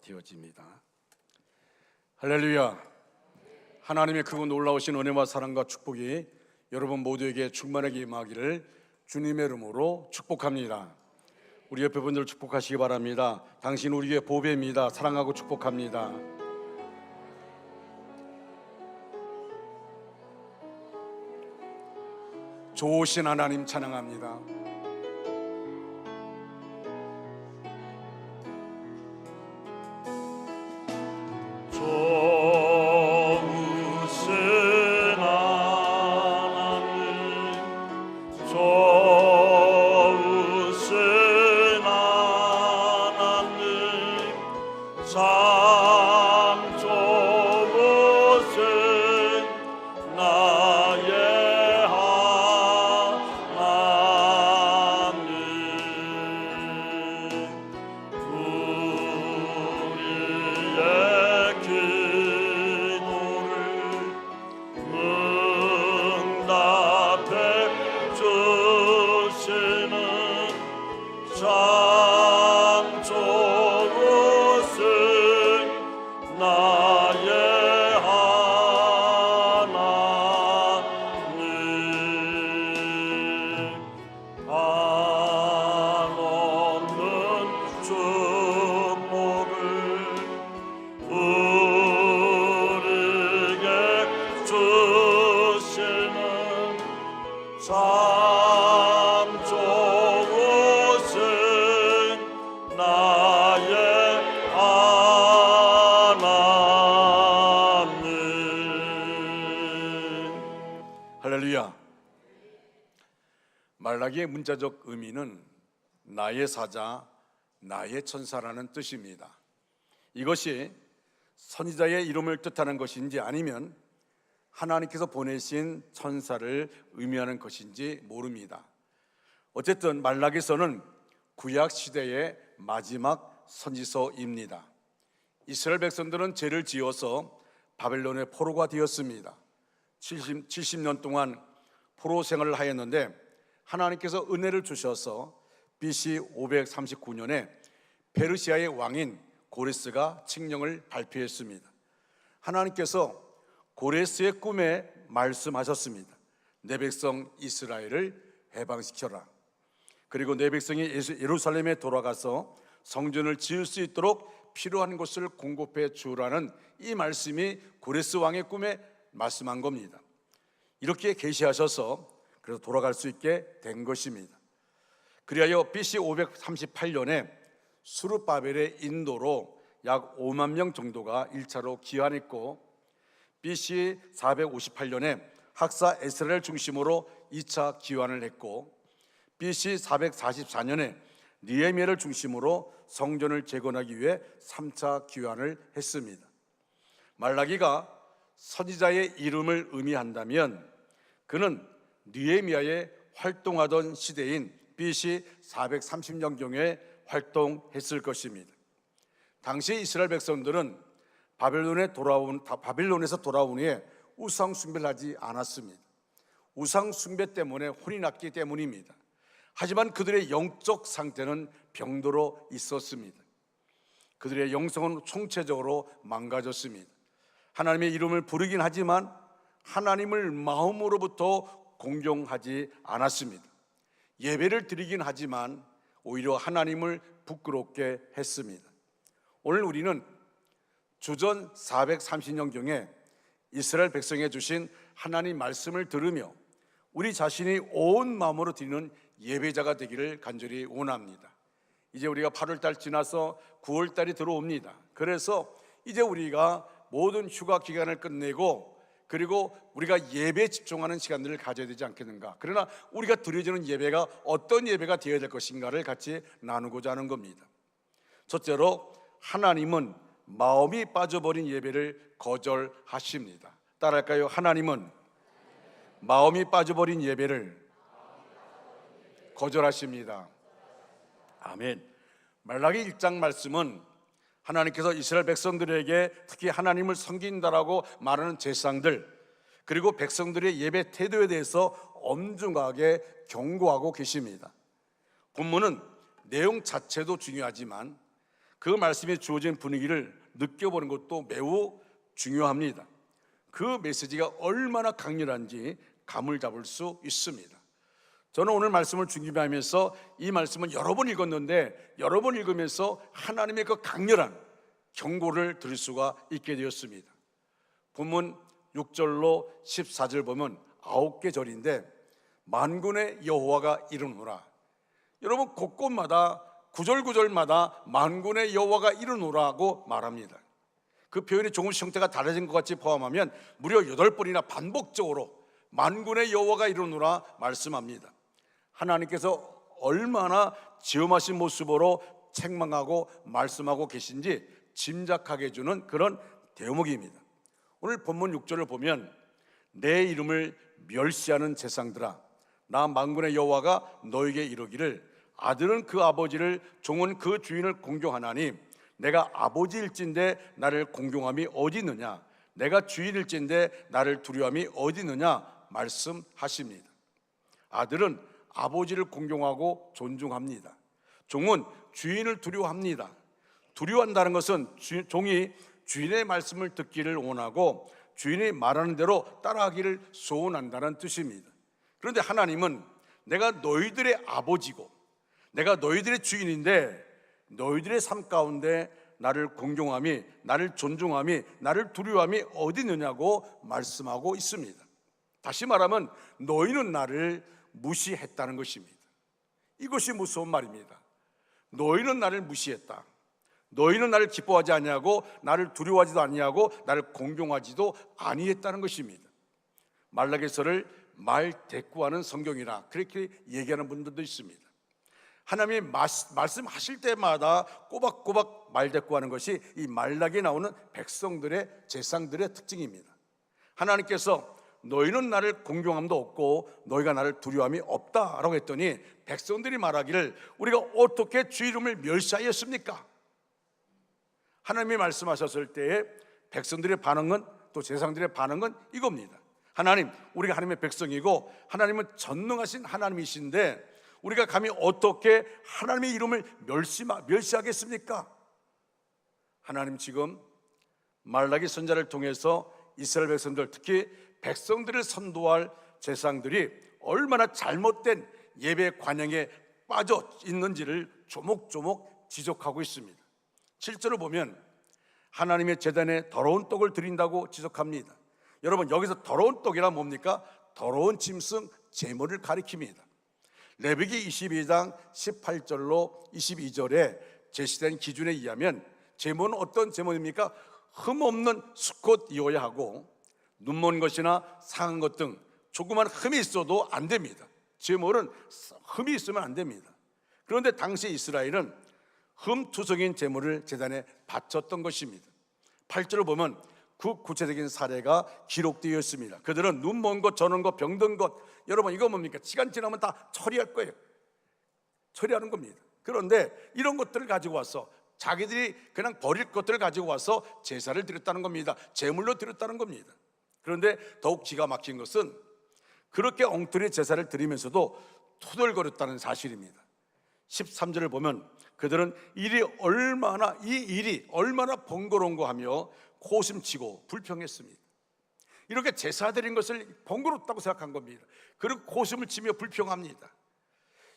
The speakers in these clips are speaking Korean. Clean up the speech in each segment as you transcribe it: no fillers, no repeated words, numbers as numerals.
되어집니다. 할렐루야. 하나님의 크고 놀라우신 은혜와 사랑과 축복이 여러분 모두에게 충만하게 임하기를 주님의 이름으로 축복합니다. 우리 옆에 분들 축복하시기 바랍니다. 당신 우리의 보배입니다. 사랑하고 축복합니다. 좋으신 하나님 찬양합니다. 할렐루야. 말라기의 문자적 의미는 나의 사자, 나의 천사라는 뜻입니다. 이것이 선지자의 이름을 뜻하는 것인지 아니면 하나님께서 보내신 천사를 의미하는 것인지 모릅니다. 어쨌든 말라기서는 구약 시대의 마지막 선지서입니다. 이스라엘 백성들은 죄를 지어서 바벨론의 포로가 되었습니다. 70년 동안 포로 생활을 하였는데 하나님께서 은혜를 주셔서 BC 539년에 페르시아의 왕인 고레스가 칙령을 발표했습니다. 하나님께서 고레스의 꿈에 말씀하셨습니다. 내 백성 이스라엘을 해방시켜라. 그리고 내 백성이 예루살렘에 돌아가서 성전을 지을 수 있도록 필요한 것을 공급해 주라는 이 말씀이 고레스 왕의 꿈에 말씀한 겁니다. 이렇게 계시하셔서 그래서 돌아갈 수 있게 된 것입니다. 그리하여 BC 538년에 수르바벨의 인도로 약 5만 명 정도가 1차로 귀환했고 BC 458년에 학사 에스라를 중심으로 2차 귀환을 했고 BC 444년에 느헤미야를 중심으로 성전을 재건하기 위해 3차 귀환을 했습니다. 말라기가 선지자의 이름을 의미한다면 그는 느헤미야의 활동하던 시대인 BC 430년경에 활동했을 것입니다. 당시 이스라엘 백성들은 바벨론에서 돌아온 후에 우상 숭배를 하지 않았습니다. 우상 숭배 때문에 혼이 났기 때문입니다. 하지만 그들의 영적 상태는 병들어 있었습니다. 그들의 영성은 총체적으로 망가졌습니다. 하나님의 이름을 부르긴 하지만 하나님을 마음으로부터 공경하지 않았습니다. 예배를 드리긴 하지만 오히려 하나님을 부끄럽게 했습니다. 오늘 우리는 주전 430년경에 이스라엘 백성에 주신 하나님 말씀을 들으며 우리 자신이 온 마음으로 드리는 예배자가 되기를 간절히 원합니다. 이제 우리가 8월달 지나서 9월달이 들어옵니다. 그래서 이제 우리가 모든 휴가 기간을 끝내고 그리고 우리가 예배에 집중하는 시간들을 가져야 되지 않겠는가. 그러나 우리가 드려지는 예배가 어떤 예배가 되어야 될 것인가를 같이 나누고자 하는 겁니다. 첫째로 하나님은 마음이 빠져버린 예배를 거절하십니다. 따라할까요? 하나님은 마음이 빠져버린 예배를 거절하십니다. 아멘. 말라기 1장 말씀은 하나님께서 이스라엘 백성들에게 특히 하나님을 섬긴다라고 말하는 제사장들 그리고 백성들의 예배 태도에 대해서 엄중하게 경고하고 계십니다. 본문은 내용 자체도 중요하지만 그 말씀에 주어진 분위기를 느껴보는 것도 매우 중요합니다. 그 메시지가 얼마나 강렬한지 감을 잡을 수 있습니다. 저는 오늘 말씀을 준비하면서 이 말씀은 여러 번 읽었는데 여러 번 읽으면서 하나님의 그 강렬한 경고를 들을 수가 있게 되었습니다. 본문 6절로 14절 보면 9개 절인데 만군의 여호와가 이르노라. 여러분 곳곳마다 구절구절마다 만군의 여호와가 이르노라고 말합니다. 그 표현이 조금씩 형태가 달라진 것 같이 포함하면 무려 8번이나 반복적으로 만군의 여호와가 이르노라 말씀합니다. 하나님께서 얼마나 지엄하신 모습으로 책망하고 말씀하고 계신지 짐작하게 해주는 그런 대목입니다. 오늘 본문 6절을 보면 내 이름을 멸시하는 제상들아 나 만군의 여호와가 너에게 이르기를 아들은 그 아버지를 종은 그 주인을 공경하나니 내가 아버지일진데 나를 공경함이 어디 있느냐 내가 주인일진데 나를 두려움이 어디 있느냐 말씀하십니다. 아들은 아버지를 공경하고 존중합니다. 종은 주인을 두려워합니다. 두려워한다는 것은 종이 주인의 말씀을 듣기를 원하고 주인이 말하는 대로 따라하기를 소원한다는 뜻입니다. 그런데 하나님은 내가 너희들의 아버지고 내가 너희들의 주인인데 너희들의 삶 가운데 나를 공경함이 나를 존중함이 나를 두려워함이 어디 있느냐고 말씀하고 있습니다. 다시 말하면 너희는 나를 무시했다는 것입니다. 이것이 무서운 말입니다. 너희는 나를 무시했다. 너희는 나를 기뻐하지 아니하고 나를 두려워하지도 아니하고 나를 공경하지도 아니했다는 것입니다. 말라기서를 말대꾸하는 성경이라 그렇게 얘기하는 분들도 있습니다. 하나님이 말씀하실 때마다 꼬박꼬박 말대꾸하는 것이 이 말라기에 나오는 백성들의 제사장들의 특징입니다. 하나님께서 너희는 나를 공경함도 없고 너희가 나를 두려움이 없다라고 했더니 백성들이 말하기를 우리가 어떻게 주 이름을 멸시하였습니까? 하나님이 말씀하셨을 때에 백성들의 반응은 또 제사장들의 반응은 이겁니다. 하나님, 우리가 하나님의 백성이고 하나님은 전능하신 하나님이신데 우리가 감히 어떻게 하나님의 이름을 멸시하겠습니까? 하나님 지금 말라기 선지자를 통해서 이스라엘 백성들 특히 백성들을 선도할 제사장들이 얼마나 잘못된 예배 관행에 빠져 있는지를 조목조목 지적하고 있습니다. 7절을 보면 하나님의 제단에 더러운 떡을 드린다고 지적합니다. 여러분 여기서 더러운 떡이란 뭡니까? 더러운 짐승 제물을 가리킵니다. 레위기 22장 18절로 22절에 제시된 기준에 의하면 제물은 어떤 제물입니까? 흠없는 수컷이어야 하고 눈먼 것이나 상한 것 등 조그만 흠이 있어도 안 됩니다. 제물은 흠이 있으면 안 됩니다. 그런데 당시 이스라엘은 흠투성인 제물을 제단에 바쳤던 것입니다. 8절을 보면 그 구체적인 사례가 기록되어 있습니다. 그들은 눈먼 것, 저는 것, 병든 것, 여러분 이거 뭡니까? 시간 지나면 다 처리할 거예요. 처리하는 겁니다. 그런데 이런 것들을 가지고 와서 자기들이 그냥 버릴 것들을 가지고 와서 제사를 드렸다는 겁니다. 제물로 드렸다는 겁니다. 그런데 더욱 기가 막힌 것은 그렇게 엉터리 제사를 드리면서도 투덜거렸다는 사실입니다. 13절을 보면 그들은 이 일이 얼마나 번거로운가 하며 고심치고 불평했습니다. 이렇게 제사 드린 것을 번거롭다고 생각한 겁니다. 그리고 고심을 치며 불평합니다.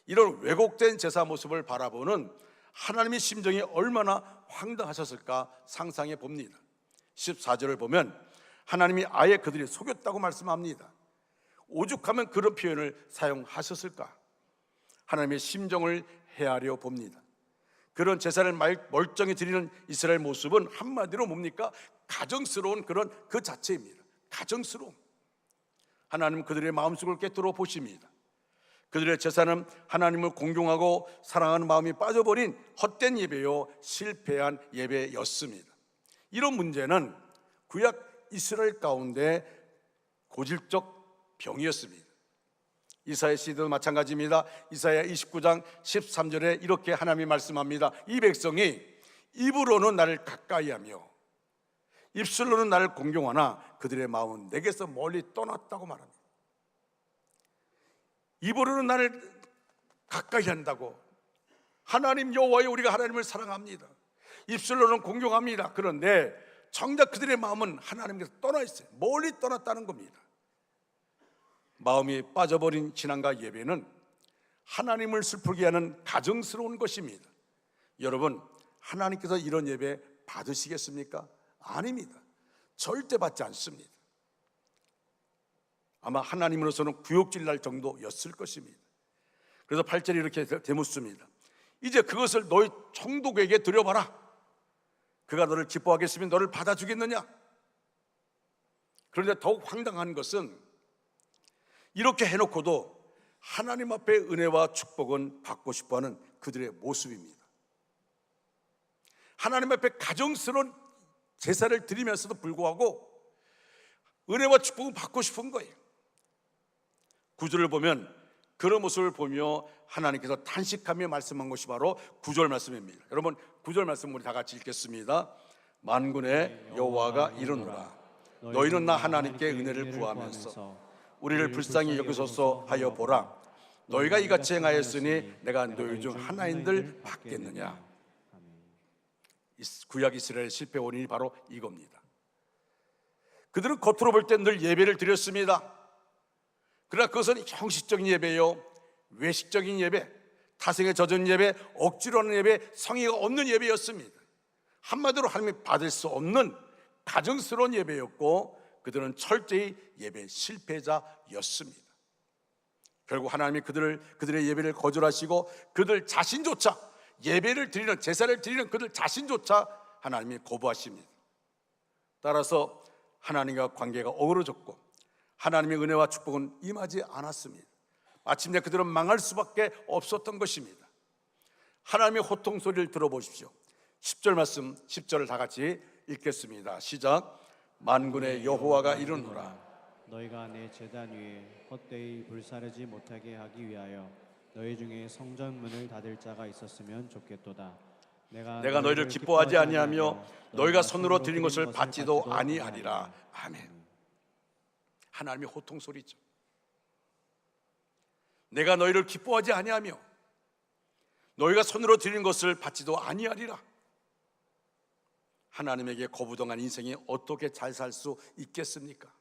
이런 왜곡된 제사 모습을 바라보는 하나님의 심정이 얼마나 황당하셨을까 상상해 봅니다. 14절을 보면 하나님이 아예 그들이 속였다고 말씀합니다. 오죽하면 그런 표현을 사용하셨을까? 하나님의 심정을 헤아려 봅니다. 그런 제사를 멀쩡히 드리는 이스라엘 모습은 한마디로 뭡니까? 가정스러운 그런 그 자체입니다. 가정스러움. 하나님은 그들의 마음속을 꿰뚫어 보십니다. 그들의 제사는 하나님을 공경하고 사랑하는 마음이 빠져버린 헛된 예배요 실패한 예배였습니다. 이런 문제는 구약 이스라엘 가운데 고질적 병이었습니다. 이사야 시대도 마찬가지입니다. 이사야 29장 13절에 이렇게 하나님이 말씀합니다. 이 백성이 입으로는 나를 가까이하며 입술로는 나를 공경하나 그들의 마음은 내게서 멀리 떠났다고 말합니다. 입으로는 나를 가까이 한다고 하나님 여호와여 우리가 하나님을 사랑합니다. 입술로는 공경합니다. 그런데 정작 그들의 마음은 하나님께서 떠나 있어요. 멀리 떠났다는 겁니다. 마음이 빠져버린 신앙과 예배는 하나님을 슬프게 하는 가증스러운 것입니다. 여러분, 하나님께서 이런 예배 받으시겠습니까? 아닙니다. 절대 받지 않습니다. 아마 하나님으로서는 구역질 날 정도였을 것입니다. 그래서 8절이 이렇게 되묻습니다. 이제 그것을 너희 총독에게 드려봐라. 그가 너를 기뻐하겠으면 너를 받아주겠느냐? 그런데 더욱 황당한 것은 이렇게 해놓고도 하나님 앞에 은혜와 축복은 받고 싶어하는 그들의 모습입니다. 하나님 앞에 가정스러운 제사를 드리면서도 불구하고 은혜와 축복은 받고 싶은 거예요. 구절을 보면 그런 모습을 보며 하나님께서 탄식하며 말씀한 것이 바로 9절 말씀입니다. 여러분, 9절 말씀 우리 다 같이 읽겠습니다. 만군의 여호와가 이르노라. 너희는 나 하나님께 은혜를 구하면서 우리를 불쌍히 여기소서 하여 보라. 너희가 이같이 행하였으니 내가 너희 중 하나인들 받겠느냐. 구약 이스라엘 실패 원인이 바로 이겁니다. 그들은 겉으로 볼 때 늘 예배를 드렸습니다. 그러나 그것은 형식적인 예배요, 외식적인 예배, 타성에 젖은 예배, 억지로 하는 예배, 성의가 없는 예배였습니다. 한마디로 하나님이 받을 수 없는 가증스러운 예배였고 그들은 철저히 예배 실패자였습니다. 결국 하나님이 그들의 예배를 거절하시고 그들 자신조차 예배를 드리는, 제사를 드리는 그들 자신조차 하나님이 거부하십니다. 따라서 하나님과 관계가 어그러졌고 하나님의 은혜와 축복은 임하지 않았습니다. 마침내 그들은 망할 수밖에 없었던 것입니다. 하나님의 호통 소리를 들어보십시오. 10절 말씀, 10절을 다 같이 읽겠습니다. 시작. 만군의 여호와가 이르노라. 너희가 내 제단 위에 헛되이 불사르지 못하게 하기 위하여 너희 중에 성전 문을 닫을 자가 있었으면 좋겠도다. 내가 너희를 기뻐하지 아니하며 너희가 손으로 드린 것을 받지도 아니하리라. 아멘. 하나님의 호통 소리죠. 내가 너희를 기뻐하지 아니하며 너희가 손으로 드린 것을 받지도 아니하리라. 하나님에게 거부당한 인생이 어떻게 잘 살 수 있겠습니까?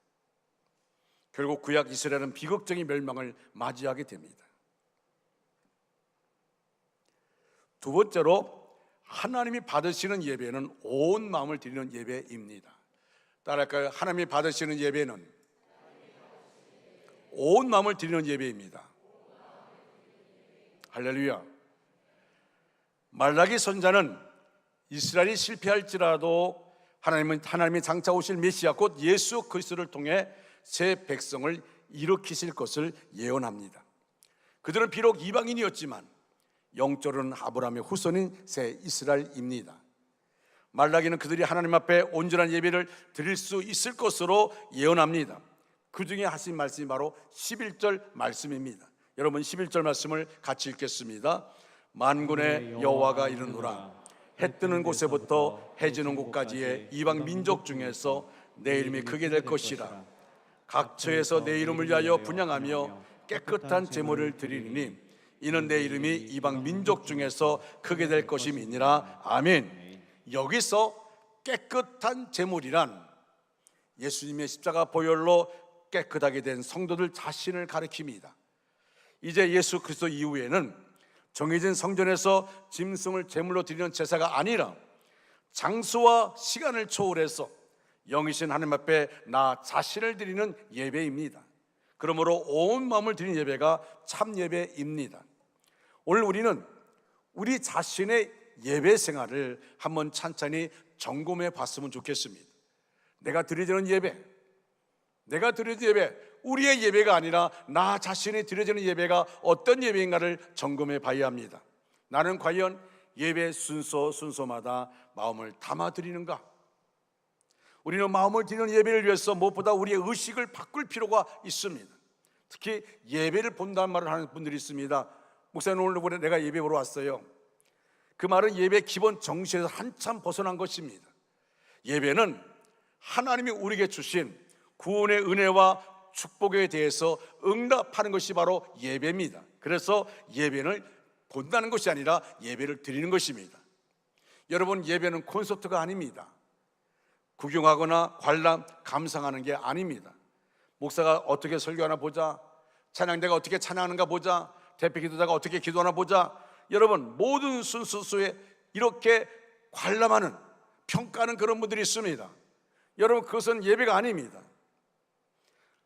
결국 구약 이스라엘은 비극적인 멸망을 맞이하게 됩니다. 두 번째로 하나님이 받으시는 예배는 온 마음을 드리는 예배입니다. 따라할까요? 하나님이 받으시는 예배는 온 마음을 드리는 예배입니다. 할렐루야. 말라기 선자는 이스라엘이 실패할지라도 하나님이 장차 오실 메시아 곧 예수 그리스도를 통해 새 백성을 일으키실 것을 예언합니다. 그들은 비록 이방인이었지만 영적으로는 아브라함의 후손인 새 이스라엘입니다. 말라기는 그들이 하나님 앞에 온전한 예배를 드릴 수 있을 것으로 예언합니다. 그 중에 하신 말씀이 바로 11절 말씀입니다. 여러분 11절 말씀을 같이 읽겠습니다. 만군의 여호와가 이르노라. 해 뜨는 곳에부터 해 지는 곳까지의 이방 민족 중에서 내 이름이 크게 될 것이라. 각 처에서 내 이름을 위하여 분향하며 깨끗한 제물을 드리니 이는 내 이름이 이방 민족 중에서 크게 될 것임이니라. 아멘. 여기서 깨끗한 제물이란 예수님의 십자가 보혈로 깨끗하게 된 성도들 자신을 가리킵니다. 이제 예수 그리스도 이후에는 정해진 성전에서 짐승을 제물로 드리는 제사가 아니라 장소와 시간을 초월해서 영이신 하나님 앞에 나 자신을 드리는 예배입니다. 그러므로 온 마음을 드리는 예배가 참 예배입니다. 오늘 우리는 우리 자신의 예배 생활을 한번 찬찬히 점검해 봤으면 좋겠습니다. 내가 드려지는 예배, 우리의 예배가 아니라 나 자신이 드려지는 예배가 어떤 예배인가를 점검해 봐야 합니다. 나는 과연 예배 순서마다 마음을 담아 드리는가? 우리는 마음을 드리는 예배를 위해서 무엇보다 우리의 의식을 바꿀 필요가 있습니다. 특히 예배를 본다는 말을 하는 분들이 있습니다. 목사님 오늘 내가 예배 보러 왔어요. 그 말은 예배 기본 정신에서 한참 벗어난 것입니다. 예배는 하나님이 우리에게 주신 구원의 은혜와 축복에 대해서 응답하는 것이 바로 예배입니다. 그래서 예배를 본다는 것이 아니라 예배를 드리는 것입니다. 여러분, 예배는 콘서트가 아닙니다. 구경하거나 관람, 감상하는 게 아닙니다. 목사가 어떻게 설교하나 보자, 찬양대가 어떻게 찬양하는가 보자, 대표 기도자가 어떻게 기도하나 보자. 여러분, 모든 순서 속에 이렇게 관람하는, 평가하는 그런 분들이 있습니다. 여러분, 그것은 예배가 아닙니다.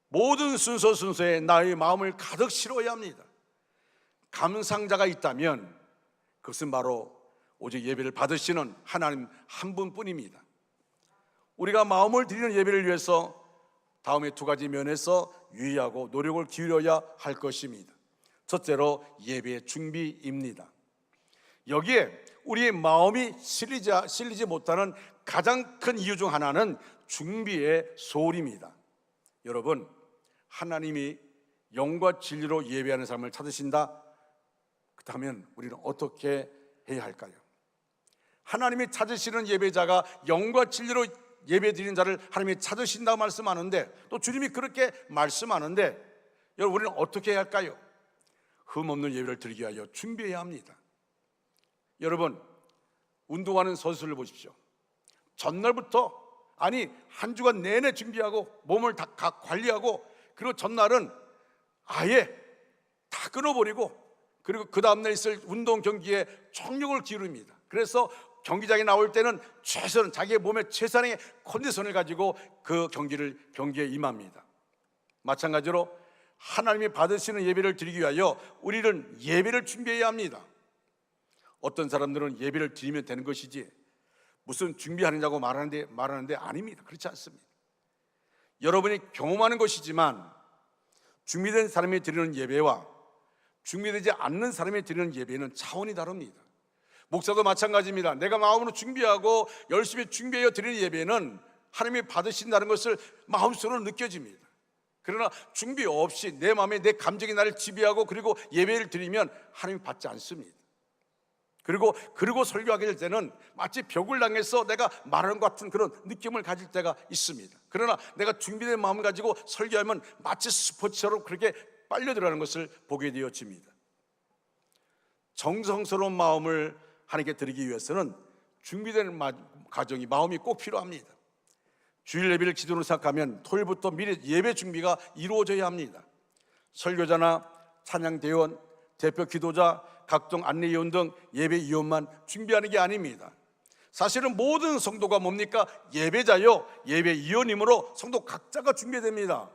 모든 순서에 나의 마음을 가득 실어야 합니다. 감상자가 있다면 그것은 바로 오직 예배를 받으시는 하나님 한 분뿐입니다. 우리가 마음을 드리는 예배를 위해서 다음에 두 가지 면에서 유의하고 노력을 기울여야 할 것입니다. 첫째로 예배의 준비입니다. 여기에 우리의 마음이 실리지 못하는 가장 큰 이유 중 하나는 준비의 소홀입니다. 여러분, 하나님이 영과 진리로 예배하는 삶을 찾으신다, 그렇다면 우리는 어떻게 해야 할까요? 하나님이 찾으시는 예배자가 영과 진리로 예배드리는 자를 하나님이 찾으신다고 말씀하는데, 또 주님이 그렇게 말씀하는데, 여러분, 우리는 어떻게 해야 할까요? 흠없는 예배를 드리기 위하여 준비해야 합니다. 여러분, 운동하는 선수를 보십시오. 전날부터, 아니 한 주간 내내 준비하고 몸을 다 관리하고, 그리고 전날은 아예 다 끊어버리고, 그리고 그 다음날 있을 운동 경기에 총력을 기울입니다. 그래서 경기장에 나올 때는 최선, 자기의 몸의 최선의 컨디션을 가지고 그 경기에 임합니다. 마찬가지로 하나님이 받으시는 예배를 드리기 위하여 우리는 예배를 준비해야 합니다. 어떤 사람들은 예배를 드리면 되는 것이지 무슨 준비하느냐고 말하는데 아닙니다. 그렇지 않습니다. 여러분이 경험하는 것이지만 준비된 사람이 드리는 예배와 준비되지 않는 사람이 드리는 예배는 차원이 다릅니다. 목사도 마찬가지입니다. 내가 마음으로 준비하고 열심히 준비하여 드리는 예배는 하나님이 받으신다는 것을 마음속으로 느껴집니다. 그러나 준비 없이 내 마음에 내 감정이 나를 지배하고 그리고 예배를 드리면 하나님이 받지 않습니다. 그리고 설교하게 될 때는 마치 벽을 당해서 내가 말하는 것 같은 그런 느낌을 가질 때가 있습니다. 그러나 내가 준비된 마음을 가지고 설교하면 마치 스포츠처럼 그렇게 빨려 들어가는 것을 보게 되어집니다. 정성스러운 마음을 하나님께 드리기 위해서는 준비된 과정이, 마음이 꼭 필요합니다. 주일 예배를 기도로 생각하면 토요일부터 미리 예배 준비가 이루어져야 합니다. 설교자나 찬양대원, 대표 기도자, 각종 안내위원 등 예배위원만 준비하는 게 아닙니다. 사실은 모든 성도가 뭡니까? 예배자요, 예배위원이므로 성도 각자가 준비됩니다.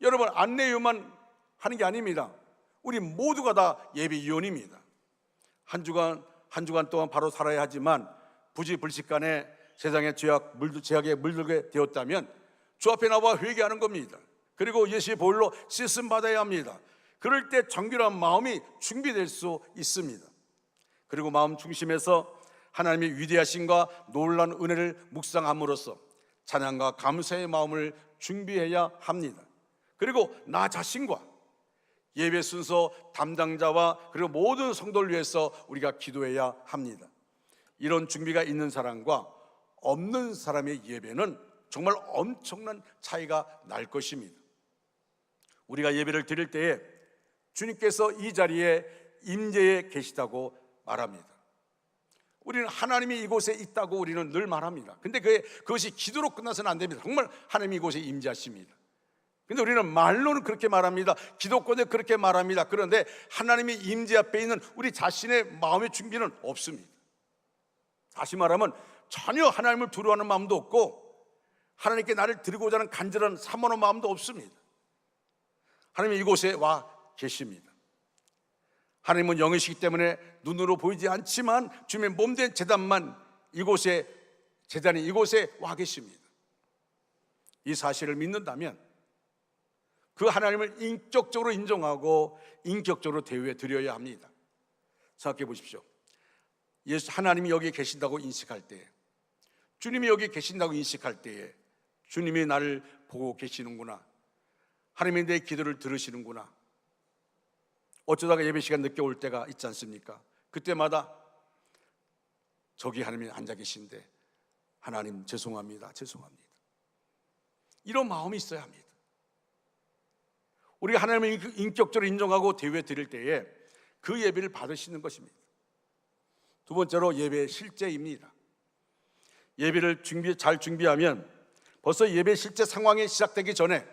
여러분, 안내위원만 하는 게 아닙니다. 우리 모두가 다 예배위원입니다. 한 주간 동안 바로 살아야 하지만 부지불식간에 세상의 제약에 물들게 되었다면 주 앞에 나와 회개하는 겁니다. 그리고 예수의 보혈로 씻음 받아야 합니다. 그럴 때 정결한 마음이 준비될 수 있습니다. 그리고 마음 중심에서 하나님의 위대하심과 놀라운 은혜를 묵상함으로써 찬양과 감사의 마음을 준비해야 합니다. 그리고 나 자신과 예배 순서 담당자와 그리고 모든 성도를 위해서 우리가 기도해야 합니다. 이런 준비가 있는 사람과 없는 사람의 예배는 정말 엄청난 차이가 날 것입니다. 우리가 예배를 드릴 때에 주님께서 이 자리에 임재해 계시다고 말합니다. 우리는 하나님이 이곳에 있다고 우리는 늘 말합니다. 근데 그것이 기도로 끝나서는 안 됩니다. 정말 하나님이 이곳에 임재하십니다. 근데 우리는 말로는 그렇게 말합니다. 기도권에 그렇게 말합니다. 그런데 하나님이 임재 앞에 있는 우리 자신의 마음의 준비는 없습니다. 다시 말하면 전혀 하나님을 두려워하는 마음도 없고 하나님께 나를 드리고자 하는 간절한 사모하는 마음도 없습니다. 하나님이 이곳에 와 계십니다. 하나님은 영이시기 때문에 눈으로 보이지 않지만 주님의 몸된 제단만 제단이 이곳에 와 계십니다. 이 사실을 믿는다면 그 하나님을 인격적으로 인정하고 인격적으로 대우해 드려야 합니다. 생각해 보십시오. 하나님이 여기 계신다고 인식할 때, 주님이 여기 계신다고 인식할 때에 주님이 나를 보고 계시는구나, 하나님이 내 기도를 들으시는구나, 어쩌다가 예배 시간 늦게 올 때가 있지 않습니까? 그때마다 저기 하나님이 앉아 계신데 하나님 죄송합니다. 이런 마음이 있어야 합니다. 우리가 하나님을 인격적으로 인정하고 대우해 드릴 때에 그 예배를 받으시는 것입니다. 두 번째로 예배의 실제입니다. 예배를 잘 준비하면 벌써 예배 실제 상황이 시작되기 전에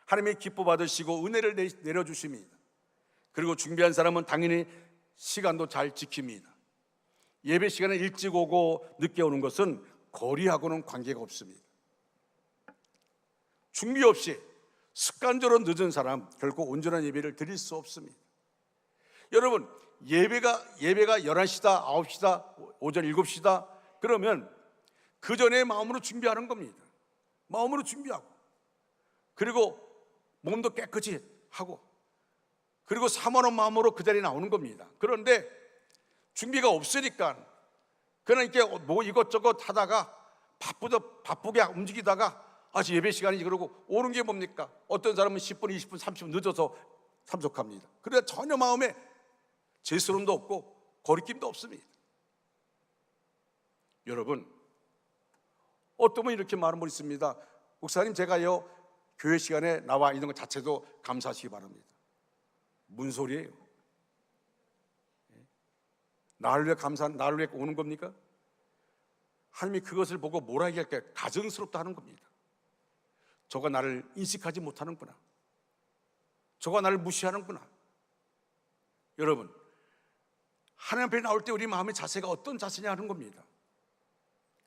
하나님의 기뻐 받으시고 은혜를 내려주십니다. 그리고 준비한 사람은 당연히 시간도 잘 지킵니다. 예배 시간에 일찍 오고 늦게 오는 것은 거리하고는 관계가 없습니다. 준비 없이 습관적으로 늦은 사람 결코 온전한 예배를 드릴 수 없습니다. 여러분, 예배가 11시다, 9시다, 오전 7시다 그러면 그 전에 마음으로 준비하는 겁니다. 마음으로 준비하고, 그리고 몸도 깨끗이 하고, 그리고 사모하는 마음으로 그 자리에 나오는 겁니다. 그런데 준비가 없으니까 그냥 이렇게 뭐 이것저것 하다가 바쁘게 움직이다가 아직 예배 시간이지 그러고 오는 게 뭡니까? 어떤 사람은 10분, 20분, 30분 늦어서 참석합니다. 그러나 전혀 마음에 제스름도 없고 거리낌도 없습니다. 여러분, 어떤 분이 이렇게 말한 분 있습니다. 목사님, 제가요 교회 시간에 나와 있는 것 자체도 감사하시기 바랍니다. 무슨 소리예요? 나를 위해 나를 위해 오는 겁니까? 하나님이 그것을 보고 뭐라 얘기할까요? 가증스럽다 하는 겁니다. 저가 나를 인식하지 못하는구나, 저가 나를 무시하는구나. 여러분, 하나님 앞에 나올 때 우리 마음의 자세가 어떤 자세냐 하는 겁니다.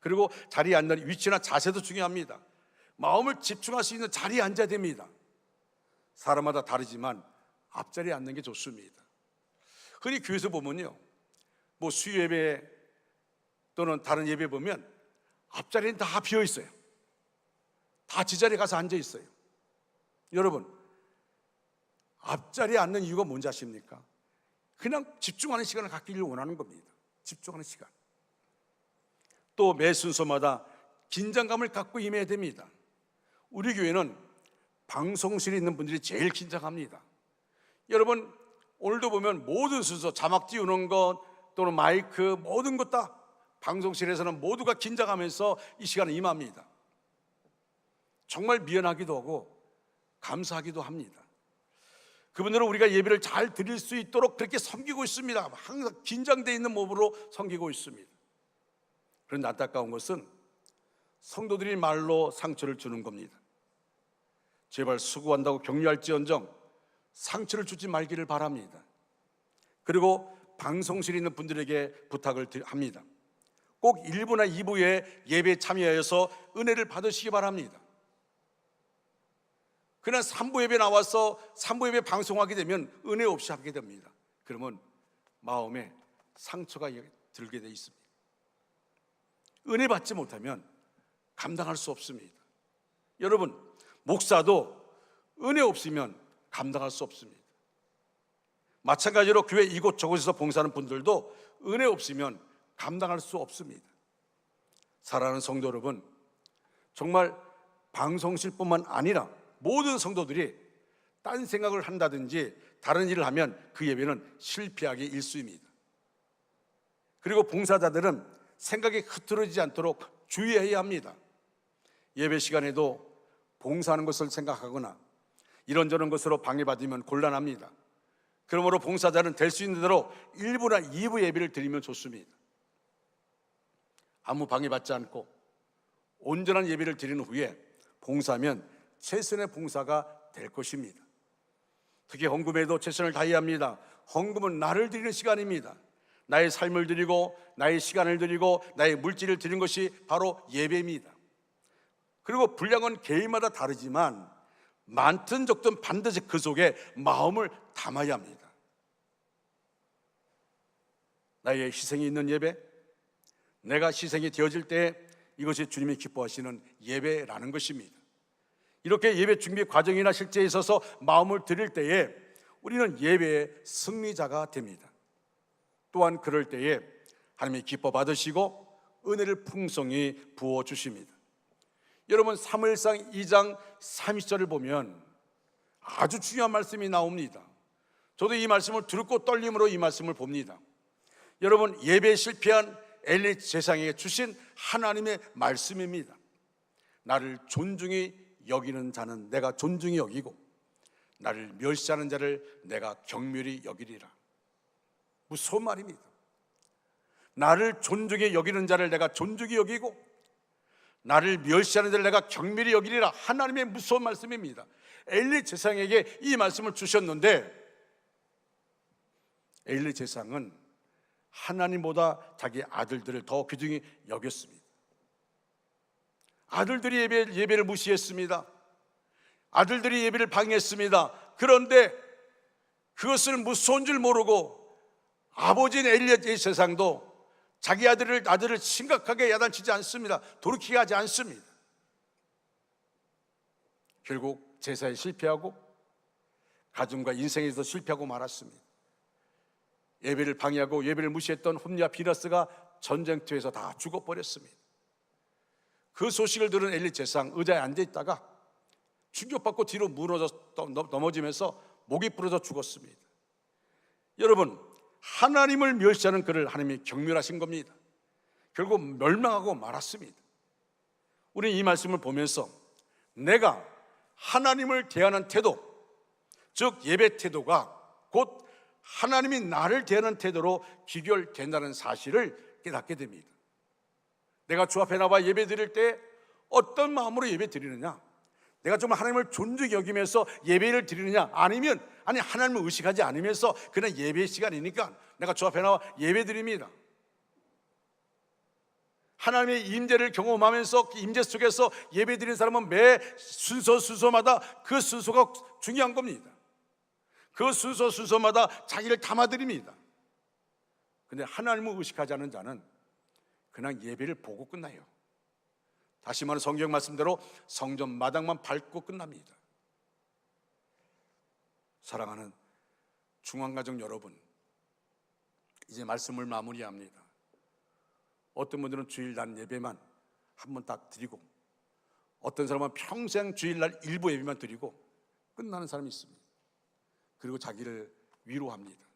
그리고 자리에 앉는 위치나 자세도 중요합니다. 마음을 집중할 수 있는 자리에 앉아야 됩니다. 사람마다 다르지만 앞자리에 앉는 게 좋습니다. 흔히 교회에서 보면요, 뭐 수요예배 또는 다른 예배 보면 앞자리는 다 비어 있어요. 다 지자리에 가서 앉아 있어요. 여러분, 앞자리에 앉는 이유가 뭔지 아십니까? 그냥 집중하는 시간을 갖기를 원하는 겁니다. 집중하는 시간. 또 매 순서마다 긴장감을 갖고 임해야 됩니다. 우리 교회는 방송실에 있는 분들이 제일 긴장합니다. 여러분, 오늘도 보면 모든 순서, 자막 띄우는 것 또는 마이크, 모든 것 다 방송실에서는 모두가 긴장하면서 이 시간에 임합니다. 정말 미안하기도 하고 감사하기도 합니다. 그분들은 우리가 예배를 잘 드릴 수 있도록 그렇게 섬기고 있습니다. 항상 긴장되어 있는 몸으로 섬기고 있습니다. 그런데 안타까운 것은 성도들이 말로 상처를 주는 겁니다. 제발 수고한다고 격려할지언정 상처를 주지 말기를 바랍니다. 그리고 방송실에 있는 분들에게 부탁을 합니다. 꼭 1부나 2부에 예배에 참여하여서 은혜를 받으시기 바랍니다. 그냥 3부 예배 나와서 3부 예배 방송하게 되면 은혜 없이 하게 됩니다. 그러면 마음에 상처가 들게 돼 있습니다. 은혜 받지 못하면 감당할 수 없습니다. 여러분, 목사도 은혜 없으면 감당할 수 없습니다. 마찬가지로 교회 이곳저곳에서 봉사하는 분들도 은혜 없으면 감당할 수 없습니다. 사랑하는 성도 여러분, 정말 방송실뿐만 아니라 모든 성도들이 딴 생각을 한다든지 다른 일을 하면 그 예배는 실패하기 일쑤입니다. 그리고 봉사자들은 생각이 흐트러지지 않도록 주의해야 합니다. 예배 시간에도 봉사하는 것을 생각하거나 이런저런 것으로 방해받으면 곤란합니다. 그러므로 봉사자는 될 수 있는 대로 1부나 2부 예배를 드리면 좋습니다. 아무 방해받지 않고 온전한 예배를 드리는 후에 봉사하면 최선의 봉사가 될 것입니다. 특히 헌금에도 최선을 다해야 합니다. 헌금은 나를 드리는 시간입니다. 나의 삶을 드리고 나의 시간을 드리고 나의 물질을 드리는 것이 바로 예배입니다. 그리고 분량은 개인마다 다르지만 많든 적든 반드시 그 속에 마음을 담아야 합니다. 나의 희생이 있는 예배, 내가 희생이 되어질 때 이것이 주님이 기뻐하시는 예배라는 것입니다. 이렇게 예배 준비 과정이나 실제에 있어서 마음을 드릴 때에 우리는 예배의 승리자가 됩니다. 또한 그럴 때에 하나님이 기뻐 받으시고 은혜를 풍성히 부어주십니다. 여러분, 사무엘상 2장 30절을 보면 아주 중요한 말씀이 나옵니다. 저도 이 말씀을 듣고 떨림으로 이 말씀을 봅니다. 여러분, 예배에 실패한 엘리 제사장에게 주신 하나님의 말씀입니다. 나를 존중히 여기는 자는 내가 존중히 여기고 나를 멸시하는 자를 내가 경멸히 여기리라. 무서운 말입니다. 나를 존중히 여기는 자를 내가 존중히 여기고 나를 멸시하는 자를 내가 경밀히 여기리라. 하나님의 무서운 말씀입니다. 엘리 제사장에게 이 말씀을 주셨는데, 엘리 제사장은 하나님보다 자기 아들들을 더 귀중히 여겼습니다. 아들들이 예배를 무시했습니다. 아들들이 예배를 방해했습니다. 그런데 그것을 무서운 줄 모르고 아버지인 엘리 제사장도 자기 아들을 심각하게 야단치지 않습니다. 돌이키게 하지 않습니다. 결국 제사에 실패하고 가정과 인생에서 실패하고 말았습니다. 예배를 방해하고 예배를 무시했던 홈리와 비나스가 전쟁터에서 다 죽어버렸습니다. 그 소식을 들은 엘리 제사장 의자에 앉아있다가 충격받고 뒤로 넘어지면서 목이 부러져 죽었습니다. 여러분, 하나님을 멸시하는 그를 하나님이 경멸하신 겁니다. 결국 멸망하고 말았습니다. 우리는 이 말씀을 보면서 내가 하나님을 대하는 태도, 즉 예배 태도가 곧 하나님이 나를 대하는 태도로 귀결된다는 사실을 깨닫게 됩니다. 내가 주 앞에 나와 예배 드릴 때 어떤 마음으로 예배 드리느냐, 내가 정말 하나님을 존중히 여기면서 예배를 드리느냐, 아니면 하나님을 의식하지 않으면서 그냥 예배 시간이니까 내가 주 앞에 나와 예배 드립니다. 하나님의 임재를 경험하면서 그 임재 속에서 예배 드리는 사람은 매 순서마다 그 순서가 중요한 겁니다. 그 순서마다 자기를 담아드립니다. 근데 하나님을 의식하지 않은 자는 그냥 예배를 보고 끝나요. 다시 말해 성경 말씀대로 성전 마당만 밟고 끝납니다. 사랑하는 중앙가족 여러분, 이제 말씀을 마무리합니다. 어떤 분들은 주일날 예배만 한 번 딱 드리고, 어떤 사람은 평생 주일날 일부 예배만 드리고 끝나는 사람이 있습니다. 그리고 자기를 위로합니다.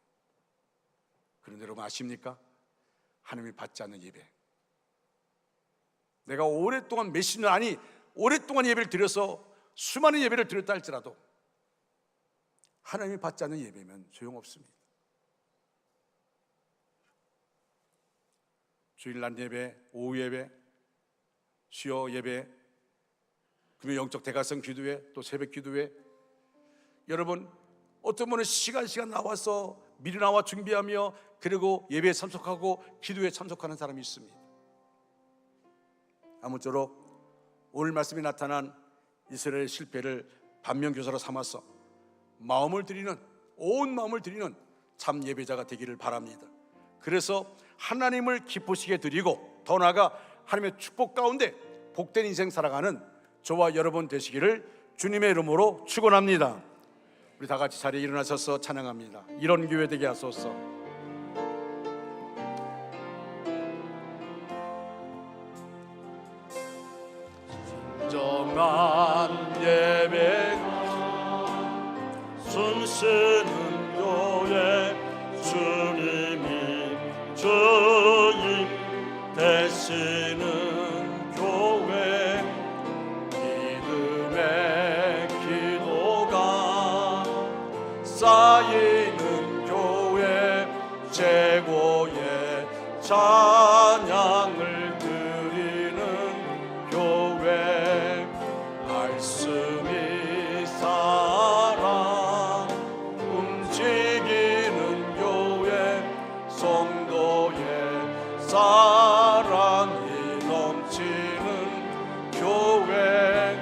그런데 여러분 아십니까? 하나님이 받지 않는 예배, 내가 오랫동안 몇십 년, 오랫동안 예배를 드려서 수많은 예배를 드렸다 할지라도 하나님이 받지 않는 예배면 소용없습니다. 주일날 예배, 오후 예배, 수요 예배, 금요 영적 대가성 기도회, 또 새벽 기도회, 여러분 어떤 분은 시간 나와서 미리 나와 준비하며 그리고 예배에 참석하고 기도에 참석하는 사람이 있습니다. 아무쪼록 오늘 말씀에 나타난 이스라엘의 실패를 반면교사로 삼아서 온 마음을 드리는 참 예배자가 되기를 바랍니다. 그래서 하나님을 기쁘시게 드리고 더 나아가 하나님의 축복 가운데 복된 인생 살아가는 저와 여러분 되시기를 주님의 이름으로 축원합니다. 우리 다 같이 자리에 일어나셔서 찬양합니다. 이런 교회 되게 하소서. 진정한 예배가 숨쉬는 교회, 주님이 주인 되시는 교회, 믿음의 기도가 쌓이는 교회, 최고의 찬양을 드리는 교회, 말씀이 살아 움직이는 교회, 성도의 사랑이 넘치는 교회,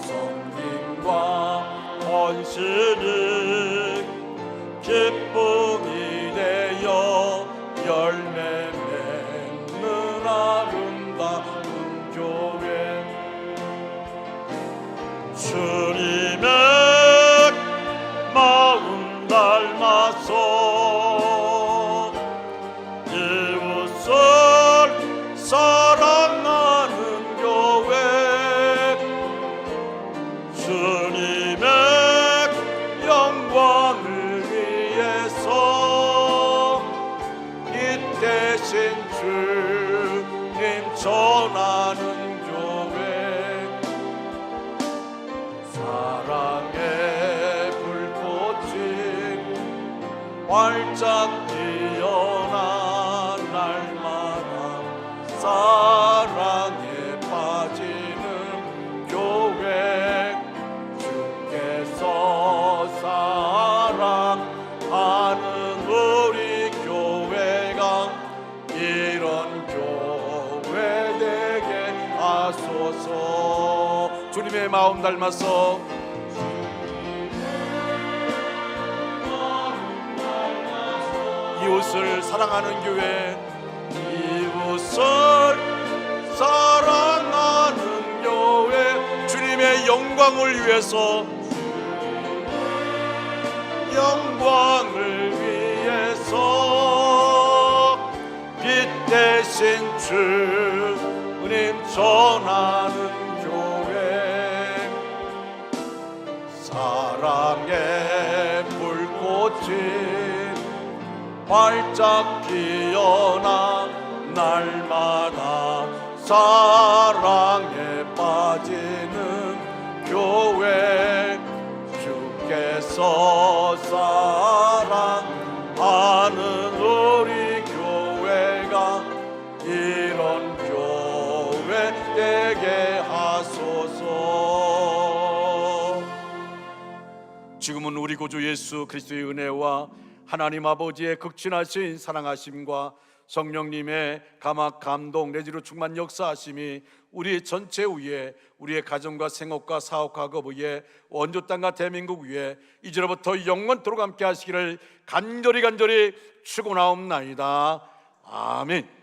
성김과 헌신이 기쁨이 되어 열매 맺는 아름다운 교회, 주님의 마음 닮아서 이웃을 사랑하는 교회, 주님의 영광을 위해서 이 대신 주님 전하는 교회, 사랑의 불꽃이 활짝 피어나 날마다 사랑에 빠져 주님의 마음 닮아서 이웃을 사랑하는 교회, 이웃을 사랑하는 교회, 주님의 영광을 위해서, 영광을 위해서 빛 대신 주님 전하는 교회, 사랑의 불꽃이 활짝 피어나 날마다 사랑에 빠지는 교회, 주께서 사랑하는 우리 교회가 이런 교회 되게 하소서. 지금은 우리 구주 예수 그리스도의 은혜와 하나님 아버지의 극진하신 사랑하심과 성령님의 감화 감동 내지로 충만 역사하심이 우리 전체 위에, 우리의 가정과 생업과 사업과 학업 위에, 원주 땅과 대한민국 위에 이제로부터 영원토록 함께 하시기를 간절히 축원하옵나이다. 아멘.